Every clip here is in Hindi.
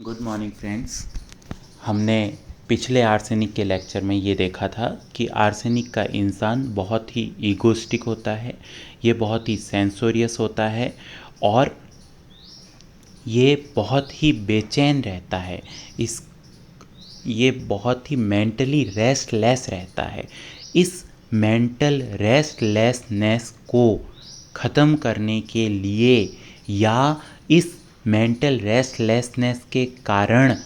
Good morning friends. हमने पिछले आर्सेनिक के लेक्चर में ये देखा था कि आर्सेनिक का इंसान बहुत ही ईगोइस्टिक होता है, ये बहुत ही सेंसोरियस होता है और ये बहुत ही बेचैन रहता है। ये बहुत ही मेंटली रेस्टलेस रहता है। इस मेंटल रेस्टलेसनेस को ख़त्म करने के लिए या इस मेंटल रेस्टलेसनेस के कारण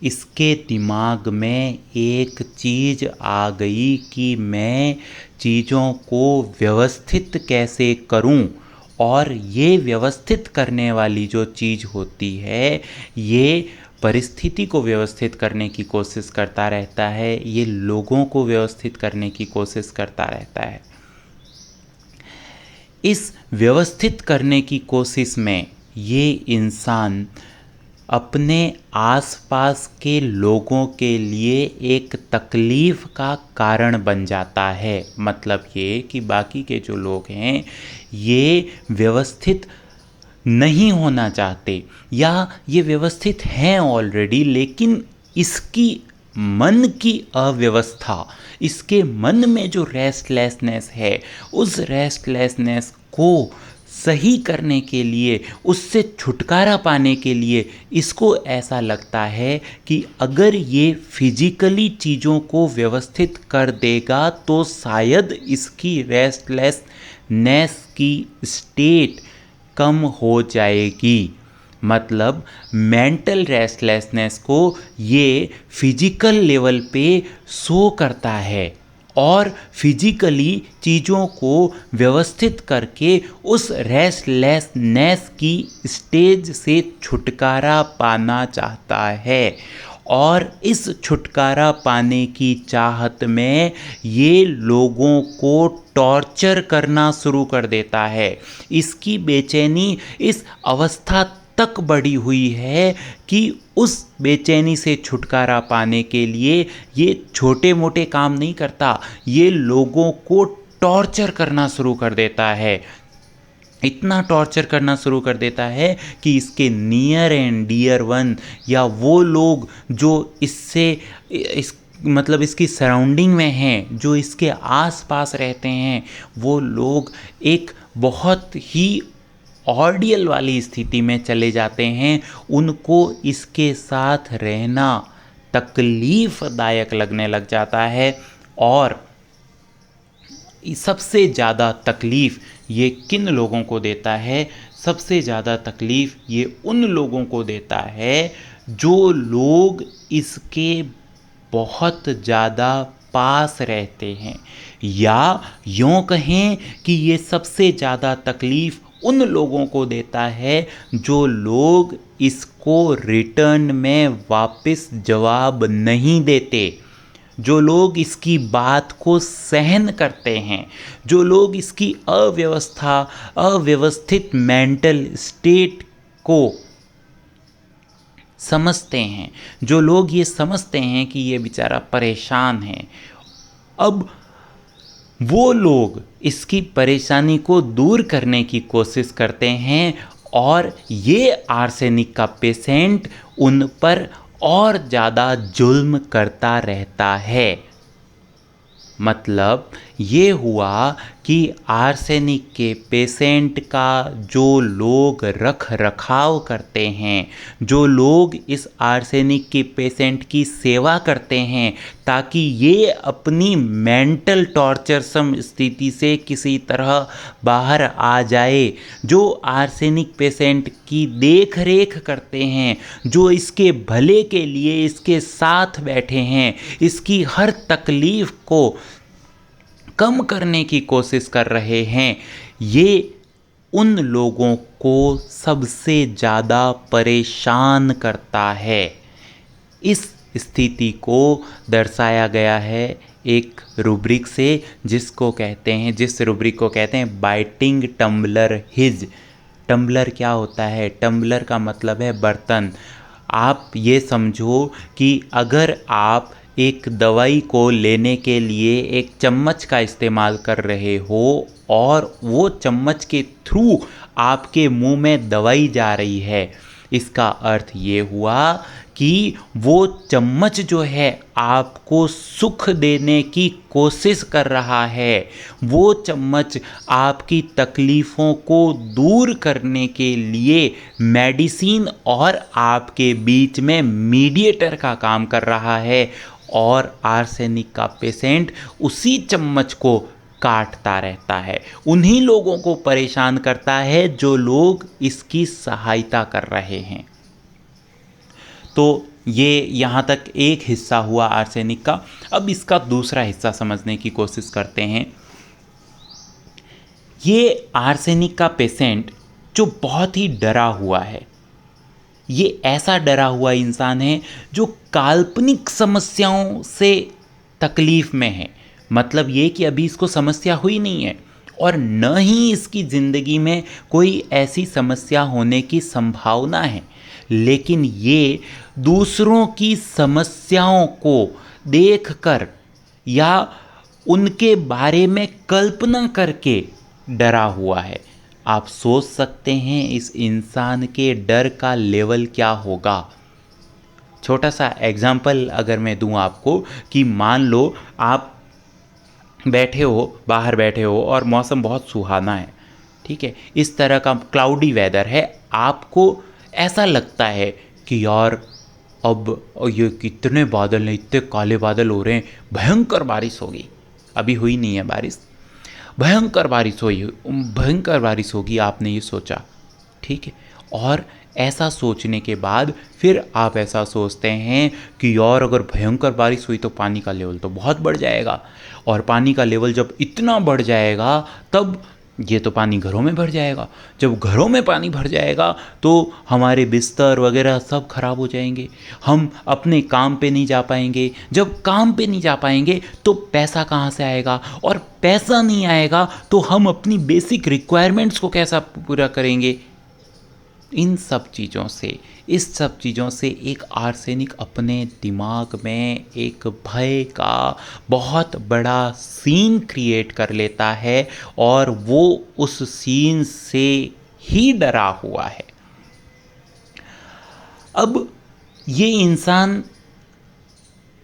इसके दिमाग में एक चीज़ आ गई कि मैं चीज़ों को व्यवस्थित कैसे करूं, और ये व्यवस्थित करने वाली जो चीज़ होती है ये परिस्थिति को व्यवस्थित करने की कोशिश करता रहता है, ये लोगों को व्यवस्थित करने की कोशिश करता रहता है। इस व्यवस्थित करने की कोशिश में ये इंसान अपने आसपास के लोगों के लिए एक तकलीफ़ का कारण बन जाता है। मतलब ये कि बाकी के जो लोग हैं ये व्यवस्थित नहीं होना चाहते या ये व्यवस्थित हैं ऑलरेडी, लेकिन इसकी मन की अव्यवस्था, इसके मन में जो रेस्टलेसनेस है, उस रेस्टलेसनेस को सही करने के लिए, उससे छुटकारा पाने के लिए इसको ऐसा लगता है कि अगर ये फिजिकली चीज़ों को व्यवस्थित कर देगा तो शायद इसकी रेस्टलेसनेस की स्टेट कम हो जाएगी। मतलब मेंटल रेस्टलेसनेस को ये फिजिकल लेवल पे शो करता है और फिजिकली चीज़ों को व्यवस्थित करके उस रेस्टलेसनेस की स्टेज से छुटकारा पाना चाहता है। और इस छुटकारा पाने की चाहत में ये लोगों को टॉर्चर करना शुरू कर देता है। इसकी बेचैनी इस अवस्था तक बढ़ी हुई है कि उस बेचैनी से छुटकारा पाने के लिए ये छोटे मोटे काम नहीं करता, ये लोगों को टॉर्चर करना शुरू कर देता है। इतना टॉर्चर करना शुरू कर देता है कि इसके नियर एंड डियर वन या वो लोग जो मतलब इसकी सराउंडिंग में हैं, जो इसके आसपास रहते हैं, वो लोग एक बहुत ही ऑर्डियल वाली स्थिति में चले जाते हैं। उनको इसके साथ रहना तकलीफ़दायक लगने लग जाता है। और सबसे ज़्यादा तकलीफ़ ये किन लोगों को देता है? सबसे ज़्यादा तकलीफ़ ये उन लोगों को देता है जो लोग इसके बहुत ज़्यादा पास रहते हैं, या यूँ कहें कि ये सबसे ज़्यादा तकलीफ़ उन लोगों को देता है जो लोग इसको रिटर्न में वापस जवाब नहीं देते, जो लोग इसकी बात को सहन करते हैं, जो लोग इसकी अव्यवस्थित मेंटल स्टेट को समझते हैं, जो लोग ये समझते हैं कि ये बेचारा परेशान है। अब वो लोग इसकी परेशानी को दूर करने की कोशिश करते हैं और ये आर्सेनिक का पेशेंट उन पर और ज़्यादा जुल्म करता रहता है। मतलब ये हुआ कि आर्सेनिक के पेशेंट का जो लोग रख रखाव करते हैं, जो लोग इस आर्सेनिक के पेशेंट की सेवा करते हैं ताकि ये अपनी मेंटल टॉर्चरसम स्थिति से किसी तरह बाहर आ जाए, जो आर्सेनिक पेशेंट की देख रेख करते हैं, जो इसके भले के लिए इसके साथ बैठे हैं, इसकी हर तकलीफ़ को कम करने की कोशिश कर रहे हैं, ये उन लोगों को सबसे ज़्यादा परेशान करता है। इस स्थिति को दर्शाया गया है एक रूब्रिक से, जिस रूब्रिक को कहते हैं बाइटिंग टम्बलर हिज। टम्बलर क्या होता है? टम्बलर का मतलब है बर्तन। आप ये समझो कि अगर आप एक दवाई को लेने के लिए एक चम्मच का इस्तेमाल कर रहे हो और वो चम्मच के थ्रू आपके मुंह में दवाई जा रही है, इसका अर्थ ये हुआ कि वो चम्मच जो है आपको सुख देने की कोशिश कर रहा है, वो चम्मच आपकी तकलीफ़ों को दूर करने के लिए मेडिसिन और आपके बीच में मीडिएटर का काम कर रहा है, और आर्सेनिक का पेशेंट उसी चम्मच को काटता रहता है, उन्हीं लोगों को परेशान करता है जो लोग इसकी सहायता कर रहे हैं। तो ये यहाँ तक एक हिस्सा हुआ आर्सेनिक का। अब इसका दूसरा हिस्सा समझने की कोशिश करते हैं। ये आर्सेनिक का पेशेंट जो बहुत ही डरा हुआ है, ये ऐसा डरा हुआ इंसान है जो काल्पनिक समस्याओं से तकलीफ में है। मतलब ये कि अभी इसको समस्या हुई नहीं है और न ही इसकी ज़िंदगी में कोई ऐसी समस्या होने की संभावना है, लेकिन ये दूसरों की समस्याओं को देखकर या उनके बारे में कल्पना करके डरा हुआ है। आप सोच सकते हैं इस इंसान के डर का लेवल क्या होगा। छोटा सा एग्जाम्पल अगर मैं दूं आपको कि मान लो आप बैठे हो, बाहर बैठे हो और मौसम बहुत सुहाना है, ठीक है, इस तरह का क्लाउडी वेदर है, आपको ऐसा लगता है कि यार अब ये कितने बादल हैं, इतने काले बादल हो रहे हैं, भयंकर बारिश होगी। अभी हुई नहीं है बारिश, भयंकर बारिश होगी, आपने ये सोचा, ठीक है। और ऐसा सोचने के बाद फिर आप ऐसा सोचते हैं कि यार अगर भयंकर बारिश हुई तो पानी का लेवल तो बहुत बढ़ जाएगा, और पानी का लेवल जब इतना बढ़ जाएगा तब ये तो पानी घरों में भर जाएगा, जब घरों में पानी भर जाएगा तो हमारे बिस्तर वगैरह सब खराब हो जाएंगे, हम अपने काम पे नहीं जा पाएंगे, जब काम पे नहीं जा पाएंगे तो पैसा कहाँ से आएगा, और पैसा नहीं आएगा तो हम अपनी बेसिक रिक्वायरमेंट्स को कैसा पूरा करेंगे। इन सब चीज़ों से एक आर्सेनिक अपने दिमाग में एक भय का बहुत बड़ा सीन क्रिएट कर लेता है और वो उस सीन से ही डरा हुआ है। अब ये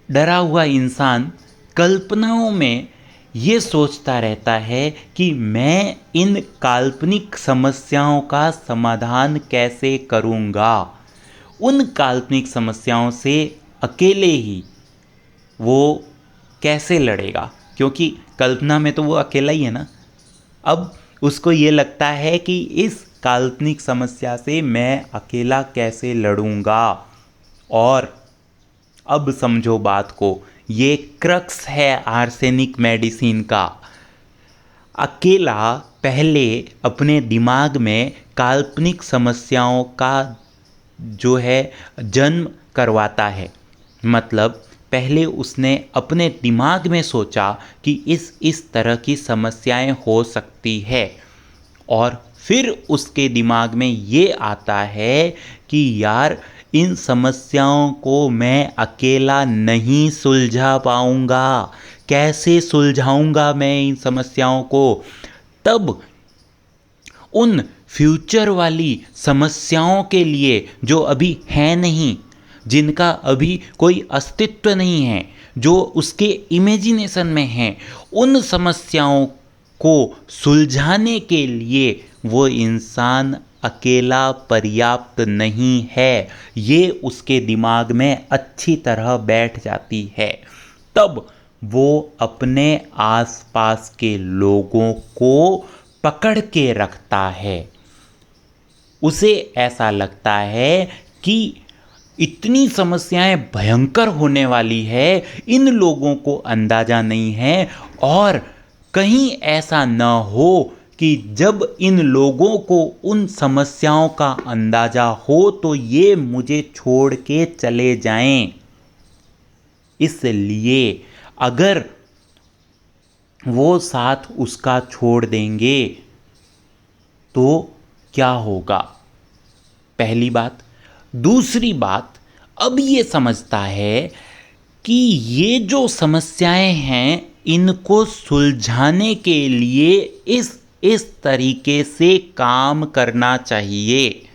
डरा हुआ इंसान कल्पनाओं में ये सोचता रहता है कि मैं इन काल्पनिक समस्याओं का समाधान कैसे करूँगा। उन काल्पनिक समस्याओं से अकेले ही वो कैसे लड़ेगा, क्योंकि कल्पना में तो वो अकेला ही है ना। अब उसको ये लगता है कि इस काल्पनिक समस्या से मैं अकेला कैसे लड़ूंगा। और अब समझो बात को, ये क्रक्स है आर्सेनिक मेडिसिन का। अकेला पहले अपने दिमाग में काल्पनिक समस्याओं का जो है जन्म करवाता है। मतलब पहले उसने अपने दिमाग में सोचा कि इस तरह की समस्याएं हो सकती है, और फिर उसके दिमाग में ये आता है कि यार इन समस्याओं को मैं अकेला नहीं सुलझा पाऊंगा, कैसे सुलझाऊंगा मैं इन समस्याओं को। तब उन फ्यूचर वाली समस्याओं के लिए जो अभी है नहीं, जिनका अभी कोई अस्तित्व नहीं है, जो उसके इमेजिनेशन में हैं, उन समस्याओं को सुलझाने के लिए वो इंसान अकेला पर्याप्त नहीं है, ये उसके दिमाग में अच्छी तरह बैठ जाती है। तब वो अपने आसपास के लोगों को पकड़ के रखता है। उसे ऐसा लगता है कि इतनी समस्याएं भयंकर होने वाली है, इन लोगों को अंदाज़ा नहीं है, और कहीं ऐसा न हो कि जब इन लोगों को उन समस्याओं का अंदाज़ा हो तो ये मुझे छोड़ के चले जाएं। इसलिए अगर वो साथ उसका छोड़ देंगे तो क्या होगा, पहली बात। दूसरी बात, अब ये समझता है कि ये जो समस्याएं हैं इनको सुलझाने के लिए इस तरीके से काम करना चाहिए।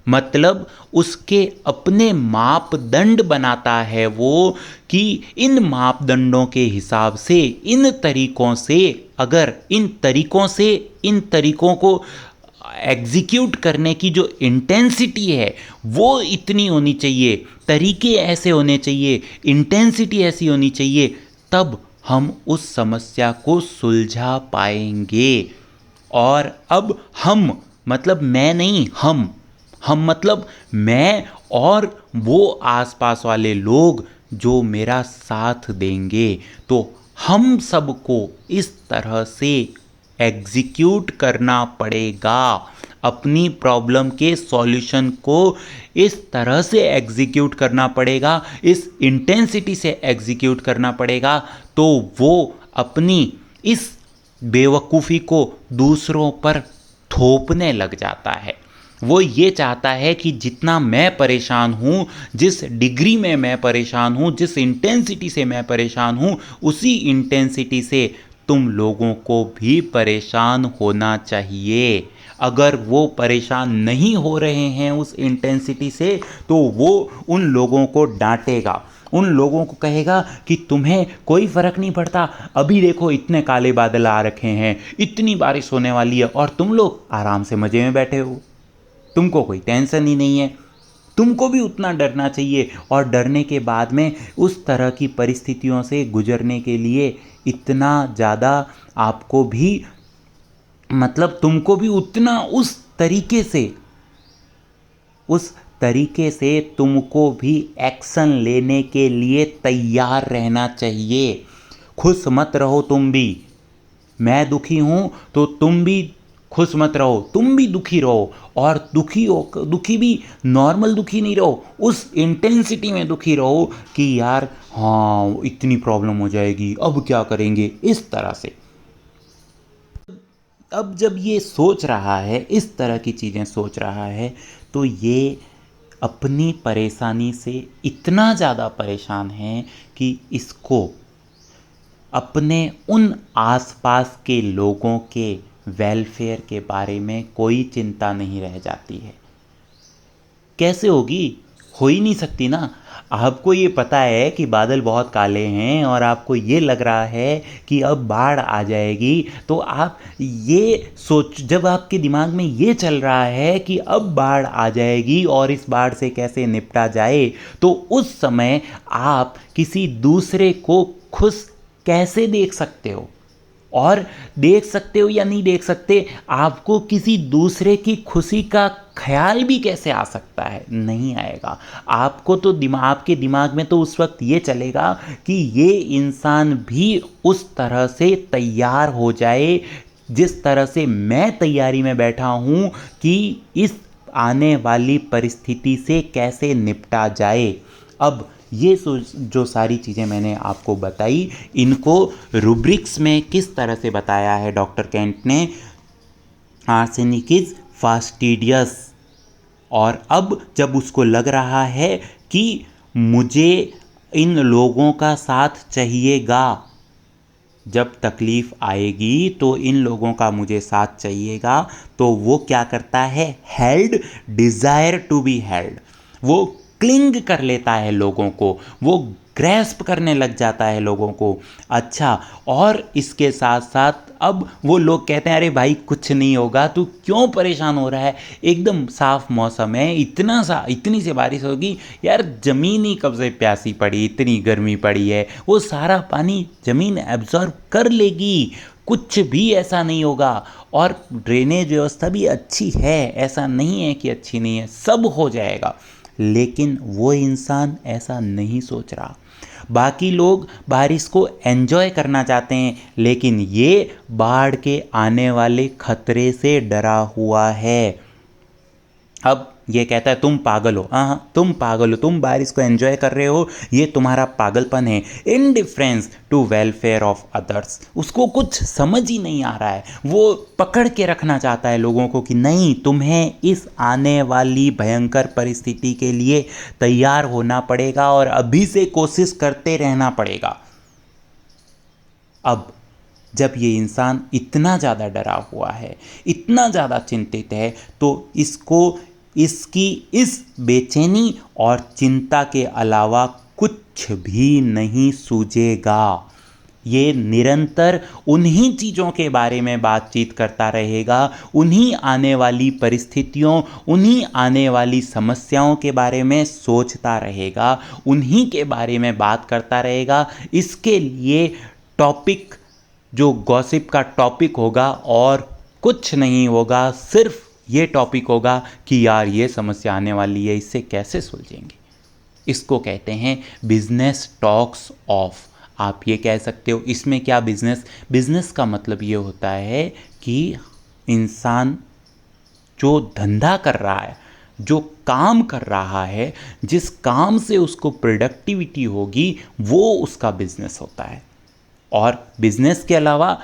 मतलब उसके अपने मापदंड बनाता है वो, कि इन मापदंडों के हिसाब से, इन तरीकों से, अगर इन तरीकों को एग्जीक्यूट करने की जो इंटेंसिटी है वो इतनी होनी चाहिए, तरीके ऐसे होने चाहिए, इंटेंसिटी ऐसी होनी चाहिए, तब हम उस समस्या को सुलझा पाएंगे। और अब हम मतलब मैं नहीं, हम मतलब मैं और वो आसपास वाले लोग जो मेरा साथ देंगे। तो हम सबको इस तरह से एग्जीक्यूट करना पड़ेगा, अपनी प्रॉब्लम के सॉल्यूशन को इस तरह से एग्जीक्यूट करना पड़ेगा, इस इंटेंसिटी से एग्जीक्यूट करना पड़ेगा, तो वो अपनी इस बेवकूफ़ी को दूसरों पर थोपने लग जाता है। वो ये चाहता है कि जितना मैं परेशान हूँ, जिस डिग्री में मैं परेशान हूँ, जिस इंटेंसिटी से मैं परेशान हूँ, उसी इंटेंसिटी से तुम लोगों को भी परेशान होना चाहिए। अगर वो परेशान नहीं हो रहे हैं उस इंटेंसिटी से, तो वो उन लोगों को डांटेगा, उन लोगों को कहेगा कि तुम्हें कोई फ़र्क नहीं पड़ता, अभी देखो इतने काले बादल आ रखे हैं, इतनी बारिश होने वाली है और तुम लोग आराम से मज़े में बैठे हो, तुमको कोई टेंशन ही नहीं है। तुमको भी उतना डरना चाहिए, और डरने के बाद में उस तरह की परिस्थितियों से गुजरने के लिए इतना ज़्यादा आपको भी, मतलब तुमको भी उतना उस तरीके से तुमको भी एक्शन लेने के लिए तैयार रहना चाहिए। खुश मत रहो तुम भी, मैं दुखी हूँ तो तुम भी खुश मत रहो, तुम भी दुखी रहो, और दुखी भी नॉर्मल दुखी नहीं रहो, उस इंटेंसिटी में दुखी रहो कि यार हाँ इतनी प्रॉब्लम हो जाएगी, अब क्या करेंगे, इस तरह से। अब जब ये सोच रहा है, इस तरह की चीज़ें सोच रहा है, तो ये अपनी परेशानी से इतना ज़्यादा परेशान है कि इसको अपने उन आसपास के लोगों के वेलफेयर के बारे में कोई चिंता नहीं रह जाती है। कैसे होगी? हो ही नहीं सकती ना। आपको ये पता है कि बादल बहुत काले हैं और आपको ये लग रहा है कि अब बाढ़ आ जाएगी, तो आप ये सोच, जब आपके दिमाग में ये चल रहा है कि अब बाढ़ आ जाएगी और इस बाढ़ से कैसे निपटा जाए, तो उस समय आप किसी दूसरे को खुश कैसे देख सकते हो? और देख सकते हो या नहीं देख सकते, आपको किसी दूसरे की खुशी का ख्याल भी कैसे आ सकता है? नहीं आएगा। आपको तो आपके दिमाग में तो उस वक्त ये चलेगा कि ये इंसान भी उस तरह से तैयार हो जाए जिस तरह से मैं तैयारी में बैठा हूँ कि इस आने वाली परिस्थिति से कैसे निपटा जाए। अब ये जो सारी चीज़ें मैंने आपको बताई, इनको रूब्रिक्स में किस तरह से बताया है डॉक्टर केंट ने, आर्सेनिक इज फास्टिडियस। और अब जब उसको लग रहा है कि मुझे इन लोगों का साथ चाहिएगा, जब तकलीफ़ आएगी तो इन लोगों का मुझे साथ चाहिएगा, तो वो क्या करता है? Held, desire to be held. वो क्लिंग कर लेता है लोगों को, वो ग्रैस्प करने लग जाता है लोगों को। अच्छा, और इसके साथ साथ अब वो लोग कहते हैं अरे भाई कुछ नहीं होगा, तू क्यों परेशान हो रहा है, एकदम साफ मौसम है, इतनी सी बारिश होगी, यार ज़मीन ही कब से प्यासी पड़ी, इतनी गर्मी पड़ी है, वो सारा पानी ज़मीन एब्जॉर्ब कर लेगी, कुछ भी ऐसा नहीं होगा। और ड्रेनेज व्यवस्था भी अच्छी है, ऐसा नहीं है कि अच्छी नहीं है, सब हो जाएगा। लेकिन वो इंसान ऐसा नहीं सोच रहा। बाकी लोग बारिश को एंजॉय करना चाहते हैं, लेकिन ये बाढ़ के आने वाले खतरे से डरा हुआ है। अब ये कहता है तुम पागल हो, हाँ तुम पागल हो, तुम बारिश को एंजॉय कर रहे हो, ये तुम्हारा पागलपन है, indifference to welfare of others. उसको कुछ समझ ही नहीं आ रहा है, वो पकड़ के रखना चाहता है लोगों को कि नहीं, तुम्हें इस आने वाली भयंकर परिस्थिति के लिए तैयार होना पड़ेगा और अभी से कोशिश करते रहना पड़ेगा। अब जब ये इंसान इतना ज़्यादा डरा हुआ है, इतना ज़्यादा चिंतित है, तो इसको इसकी इस बेचैनी और चिंता के अलावा कुछ भी नहीं सूझेगा। ये निरंतर उन्हीं चीज़ों के बारे में बातचीत करता रहेगा, उन्हीं आने वाली परिस्थितियों, उन्हीं आने वाली समस्याओं के बारे में सोचता रहेगा, उन्हीं के बारे में बात करता रहेगा। इसके लिए टॉपिक जो गॉसिप का टॉपिक होगा और कुछ नहीं होगा, सिर्फ ये टॉपिक होगा कि यार ये समस्या आने वाली है, इससे कैसे सुलझेंगे। इसको कहते हैं बिजनेस टॉक्स ऑफ। आप ये कह सकते हो इसमें क्या बिजनेस का मतलब ये होता है कि इंसान जो धंधा कर रहा है, जो काम कर रहा है, जिस काम से उसको प्रोडक्टिविटी होगी, वो उसका बिजनेस होता है। और बिजनेस के अलावा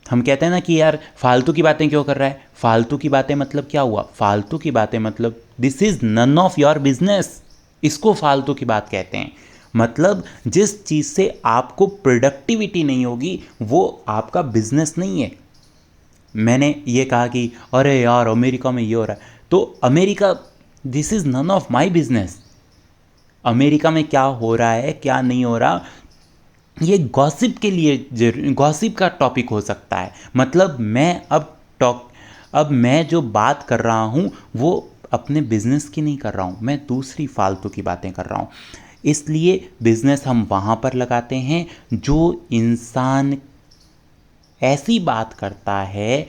हम कहते हैं ना कि यार फालतू की बातें क्यों कर रहा है। फालतू की बातें मतलब क्या हुआ? फालतू की बातें मतलब this is none of your business. इसको फालतू की बात कहते हैं। मतलब जिस चीज़ से आपको प्रोडक्टिविटी नहीं होगी वो आपका बिजनेस नहीं है। मैंने ये कहा कि अरे यार अमेरिका में ये हो रहा है, तो America, this is none of my business. America में क्या हो रहा है, क्या नहीं हो रहा, ये गॉसिप के लिए, गॉसिप का टॉपिक हो सकता है। मतलब अब मैं जो बात कर रहा हूँ वो अपने बिजनेस की नहीं कर रहा हूँ, मैं दूसरी फालतू की बातें कर रहा हूँ। इसलिए बिजनेस हम वहाँ पर लगाते हैं जो इंसान ऐसी बात करता है,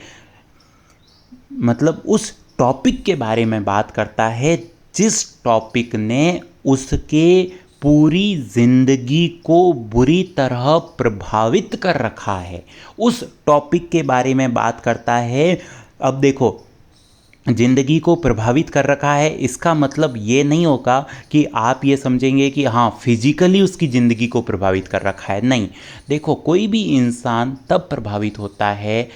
मतलब उस टॉपिक के बारे में बात करता है जिस टॉपिक ने उसके पूरी जिंदगी को बुरी तरह प्रभावित कर रखा है, उस टॉपिक के बारे में बात करता है। अब देखो, जिंदगी को प्रभावित कर रखा है, इसका मतलब ये नहीं होगा कि आप ये समझेंगे कि हाँ फिजिकली उसकी ज़िंदगी को प्रभावित कर रखा है। नहीं, देखो कोई भी इंसान तब प्रभावित होता है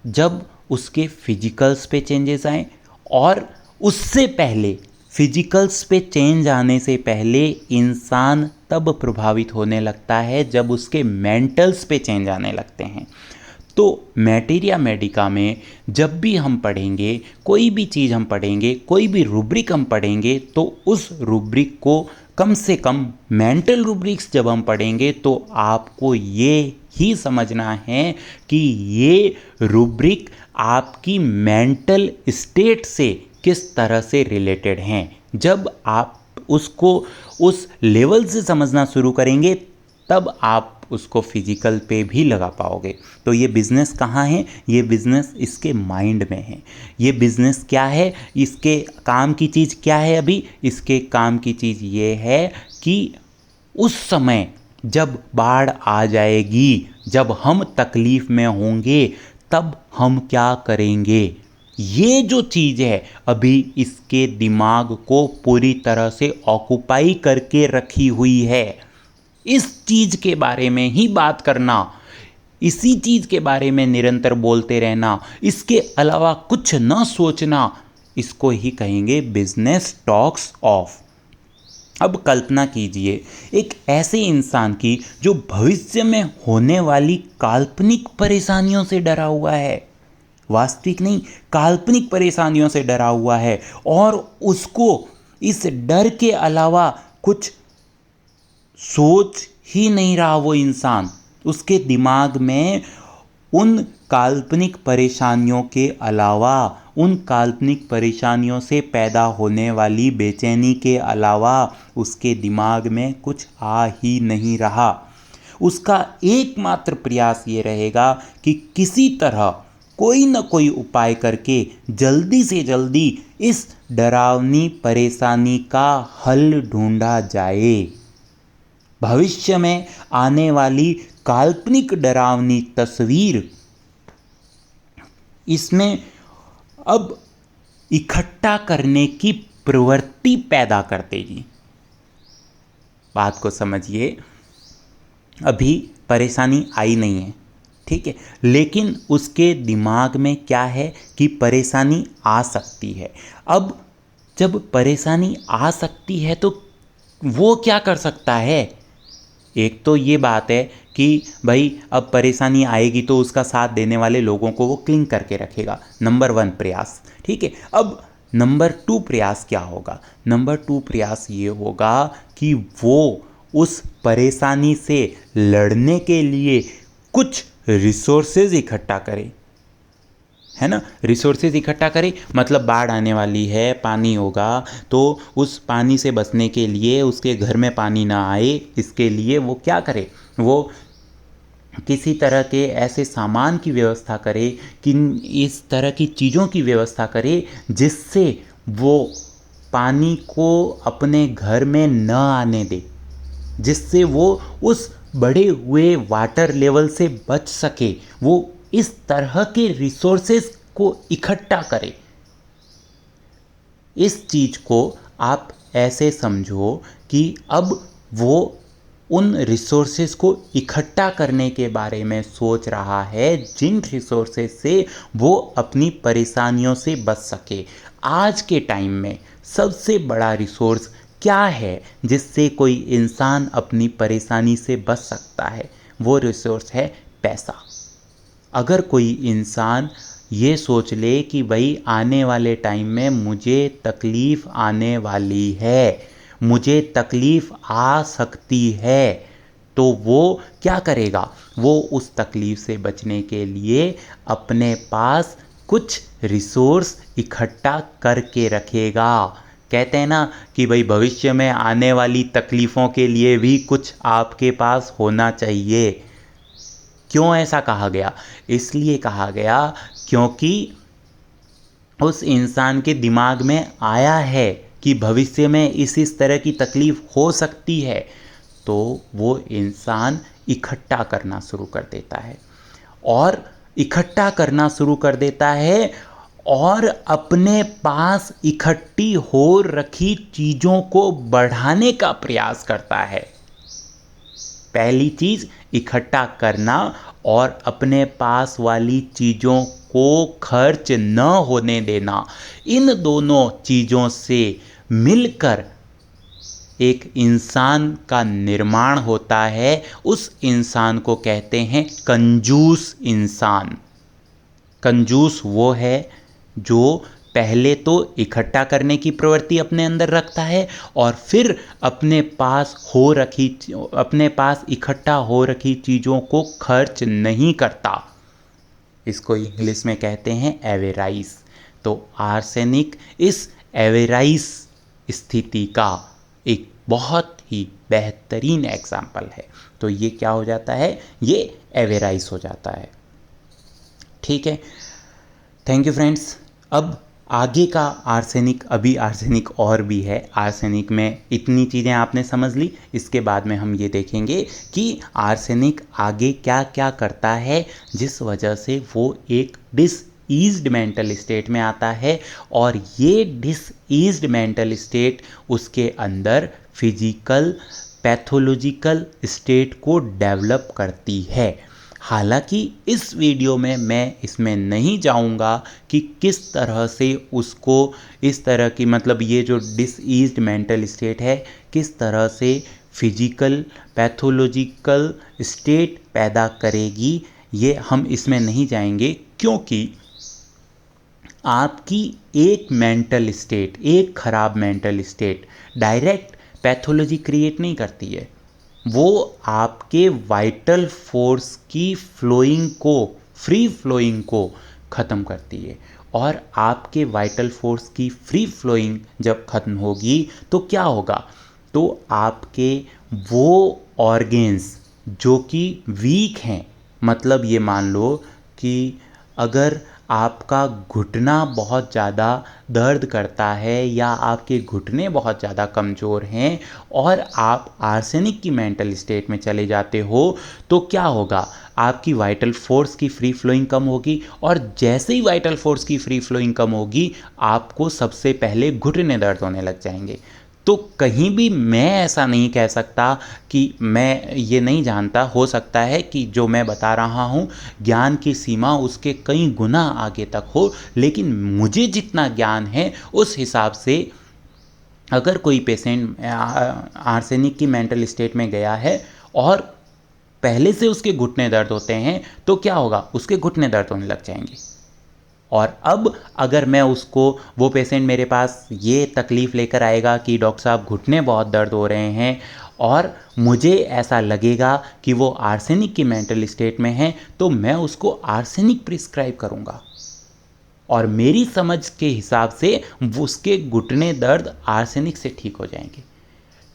जब उसके फिजिकल्स पे चेंजेस आए, और उससे पहले फिजिकल्स पे चेंज आने से पहले इंसान तब प्रभावित होने लगता है जब उसके मेंटल्स पे चेंज आने लगते हैं। तो मैटेरिया मेडिका में जब भी हम पढ़ेंगे, कोई भी चीज़ हम पढ़ेंगे, कोई भी रूब्रिक हम पढ़ेंगे, तो उस रूब्रिक को कम से कम मेंटल रूब्रिक्स जब हम पढ़ेंगे तो आपको ये ही समझना है कि ये रूब्रिक आपकी मेंटल स्टेट से किस तरह से रिलेटेड हैं। जब आप उसको उस लेवल से समझना शुरू करेंगे तब आप उसको फिजिकल पे भी लगा पाओगे। तो ये बिज़नेस कहाँ है? ये बिज़नेस इसके माइंड में है। ये बिज़नेस क्या है? इसके काम की चीज़ क्या है? अभी इसके काम की चीज़ ये है कि उस समय जब बाढ़ आ जाएगी, जब हम तकलीफ़ में होंगे, तब हम क्या करेंगे। ये जो चीज़ है अभी इसके दिमाग को पूरी तरह से ऑक्युपाई करके रखी हुई है। इस चीज़ के बारे में ही बात करना, इसी चीज़ के बारे में निरंतर बोलते रहना, इसके अलावा कुछ न सोचना, इसको ही कहेंगे बिजनेस टॉक्स ऑफ। अब कल्पना कीजिए एक ऐसे इंसान की जो भविष्य में होने वाली काल्पनिक परेशानियों से डरा हुआ है, वास्तविक नहीं, काल्पनिक परेशानियों से डरा हुआ है, और उसको इस डर के अलावा कुछ सोच ही नहीं रहा। वो इंसान, उसके दिमाग में उन काल्पनिक परेशानियों के अलावा, उन काल्पनिक परेशानियों से पैदा होने वाली बेचैनी के अलावा उसके दिमाग में कुछ आ ही नहीं रहा। उसका एकमात्र प्रयास ये रहेगा कि किसी तरह कोई न कोई उपाय करके जल्दी से जल्दी इस डरावनी परेशानी का हल ढूंढा जाए। भविष्य में आने वाली काल्पनिक डरावनी तस्वीर इसमें अब इकट्ठा करने की प्रवृत्ति पैदा कर देगी। बात को समझिए, अभी परेशानी आई नहीं है, ठीक है, लेकिन उसके दिमाग में क्या है कि परेशानी आ सकती है। अब जब परेशानी आ सकती है तो वो क्या कर सकता है? एक तो ये बात है कि भाई अब परेशानी आएगी तो उसका साथ देने वाले लोगों को वो क्लिंग करके रखेगा, नंबर 1 प्रयास, ठीक है। अब नंबर 2 प्रयास क्या होगा? नंबर 2 प्रयास ये होगा कि वो उस परेशानी से लड़ने के लिए कुछ रिसोर्सेज इकट्ठा करे, है ना। रिसोर्सेज इकट्ठा करे मतलब बाढ़ आने वाली है, पानी होगा, तो उस पानी से बचने के लिए, उसके घर में पानी ना आए इसके लिए वो क्या करे, वो किसी तरह के ऐसे सामान की व्यवस्था करे, कि इस तरह की चीज़ों की व्यवस्था करे जिससे वो पानी को अपने घर में न आने दे, जिससे वो उस बढ़े हुए वाटर लेवल से बच सके। वो इस तरह के रिसोर्सेज को इकट्ठा करे। इस चीज़ को आप ऐसे समझो कि अब वो उन रिसोर्सेज को इकट्ठा करने के बारे में सोच रहा है जिन रिसोर्सेज से वो अपनी परेशानियों से बच सके। आज के टाइम में सबसे बड़ा रिसोर्स क्या है जिससे कोई इंसान अपनी परेशानी से बच सकता है? वो रिसोर्स है पैसा। अगर कोई इंसान ये सोच ले कि भाई आने वाले टाइम में मुझे तकलीफ़ आने वाली है, मुझे तकलीफ़ आ सकती है, तो वो क्या करेगा? वो उस तकलीफ़ से बचने के लिए अपने पास कुछ रिसोर्स इकट्ठा करके रखेगा। कहते हैं ना कि भाई भविष्य में आने वाली तकलीफ़ों के लिए भी कुछ आपके पास होना चाहिए। क्यों ऐसा कहा गया? इसलिए कहा गया क्योंकि उस इंसान के दिमाग में आया है कि भविष्य में इस तरह की तकलीफ़ हो सकती है, तो वो इंसान इकट्ठा करना शुरू कर देता है, और इकट्ठा करना शुरू कर देता है और अपने पास इकट्ठी हो रखी चीज़ों को बढ़ाने का प्रयास करता है। पहली चीज़ इकट्ठा करना और अपने पास वाली चीज़ों को खर्च न होने देना। इन दोनों चीज़ों से मिलकर एक इंसान का निर्माण होता है। उस इंसान को कहते हैं कंजूस इंसान। कंजूस वो है जो पहले तो इकट्ठा करने की प्रवृत्ति अपने अंदर रखता है और फिर अपने पास इकट्ठा हो रखी चीज़ों को खर्च नहीं करता। इसको इंग्लिश में कहते हैं एवेराइस। तो आर्सेनिक इस एवेराइस स्थिति का एक बहुत ही बेहतरीन एग्जाम्पल है। तो ये क्या हो जाता है? ये एवेराइस हो जाता है। ठीक है, थैंक यू फ्रेंड्स। अब आगे का आर्सेनिक, अभी आर्सेनिक और भी है। आर्सेनिक में इतनी चीज़ें आपने समझ ली, इसके बाद में हम ये देखेंगे कि आर्सेनिक आगे क्या क्या करता है जिस वजह से वो एक डिसईज्ड मेंटल स्टेट में आता है, और ये डिसईज्ड मेंटल स्टेट उसके अंदर फिजिकल पैथोलॉजिकल स्टेट को डेवलप करती है। हालांकि इस वीडियो में मैं इसमें नहीं जाऊंगा कि किस तरह से उसको इस तरह की, मतलब ये जो डिसईज्ड मेंटल स्टेट है किस तरह से फिजिकल पैथोलॉजिकल स्टेट पैदा करेगी, ये हम इसमें नहीं जाएंगे, क्योंकि आपकी एक मेंटल स्टेट, एक खराब mental state direct pathology create नहीं करती है। वो आपके वाइटल फोर्स की फ्लोइंग को, फ्री फ्लोइंग को ख़त्म करती है। और आपके वाइटल फोर्स की फ्री फ्लोइंग जब ख़त्म होगी तो क्या होगा? तो आपके वो ऑर्गेन्स जो कि वीक हैं, मतलब ये मान लो कि अगर आपका घुटना बहुत ज़्यादा दर्द करता है या आपके घुटने बहुत ज़्यादा कमज़ोर हैं और आप आर्सेनिक की मेंटल स्टेट में चले जाते हो, तो क्या होगा? आपकी वाइटल फोर्स की फ्री फ्लोइंग कम होगी, और जैसे ही वाइटल फोर्स की फ्री फ्लोइंग कम होगी आपको सबसे पहले घुटने दर्द होने लग जाएंगे। तो कहीं भी मैं ऐसा नहीं कह सकता कि मैं ये नहीं जानता, हो सकता है कि जो मैं बता रहा हूँ ज्ञान की सीमा उसके कई गुना आगे तक हो, लेकिन मुझे जितना ज्ञान है उस हिसाब से अगर कोई पेशेंट आर्सेनिक की मेंटल स्टेट में गया है और पहले से उसके घुटने दर्द होते हैं, तो क्या होगा? उसके घुटने दर्द होने लग जाएंगे। और अब अगर मैं उसको, वो पेशेंट मेरे पास ये तकलीफ़ लेकर आएगा कि डॉक्टर साहब घुटने बहुत दर्द हो रहे हैं और मुझे ऐसा लगेगा कि वो आर्सेनिक की मेंटल स्टेट में है, तो मैं उसको आर्सेनिक प्रिस्क्राइब करूँगा और मेरी समझ के हिसाब से उसके घुटने दर्द आर्सेनिक से ठीक हो जाएंगे।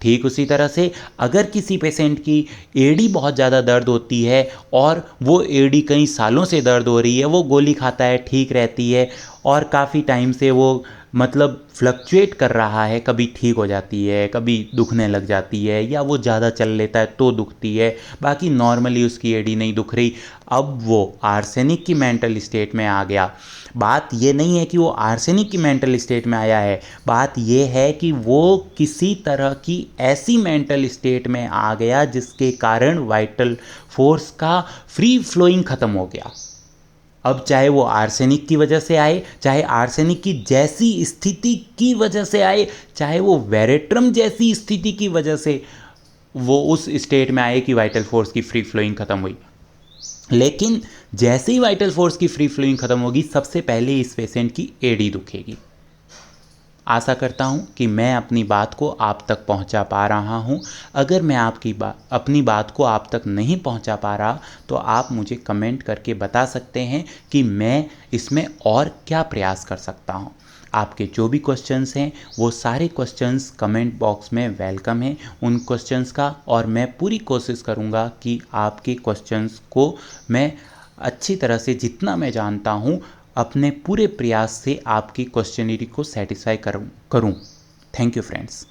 ठीक उसी तरह से अगर किसी पेशेंट की एड़ी बहुत ज़्यादा दर्द होती है और वो एड़ी कई सालों से दर्द हो रही है, वो गोली खाता है, ठीक रहती है, और काफ़ी टाइम से वो मतलब फ्लक्चुएट कर रहा है, कभी ठीक हो जाती है, कभी दुखने लग जाती है, या वो ज़्यादा चल लेता है तो दुखती है, बाकी नॉर्मली उसकी एड़ी नहीं दुख रही, अब वो आर्सेनिक की मेंटल स्टेट में आ गया। बात ये नहीं है कि वो आर्सेनिक की मेंटल स्टेट में आया है, बात ये है कि वो किसी तरह की ऐसी मेंटल स्टेट में आ गया जिसके कारण वाइटल फोर्स का फ्री फ्लोइंग ख़त्म हो गया। अब चाहे वो आर्सेनिक की वजह से आए, चाहे आर्सेनिक की जैसी स्थिति की वजह से आए, चाहे वो वेरेट्रम जैसी स्थिति की वजह से वो उस स्टेट में आए कि वाइटल फोर्स की फ्री फ्लोइंग ख़त्म हुई, लेकिन जैसे ही वाइटल फोर्स की फ्री फ्लोइंग ख़त्म होगी, सबसे पहले इस पेशेंट की एड़ी दुखेगी। आशा करता हूँ कि मैं अपनी बात को आप तक पहुँचा पा रहा हूँ। अगर मैं अपनी बात को आप तक नहीं पहुँचा पा रहा तो आप मुझे कमेंट करके बता सकते हैं कि मैं इसमें और क्या प्रयास कर सकता हूँ। आपके जो भी क्वेश्चंस हैं वो सारे क्वेश्चंस कमेंट बॉक्स में वेलकम हैं उन क्वेश्चंस का, और मैं पूरी कोशिश करूँगा कि आपके क्वेश्चंस को मैं अच्छी तरह से, जितना मैं जानता हूँ, अपने पूरे प्रयास से आपकी क्वेश्चनरी को सेटिस्फाई करूँ। Thank you friends.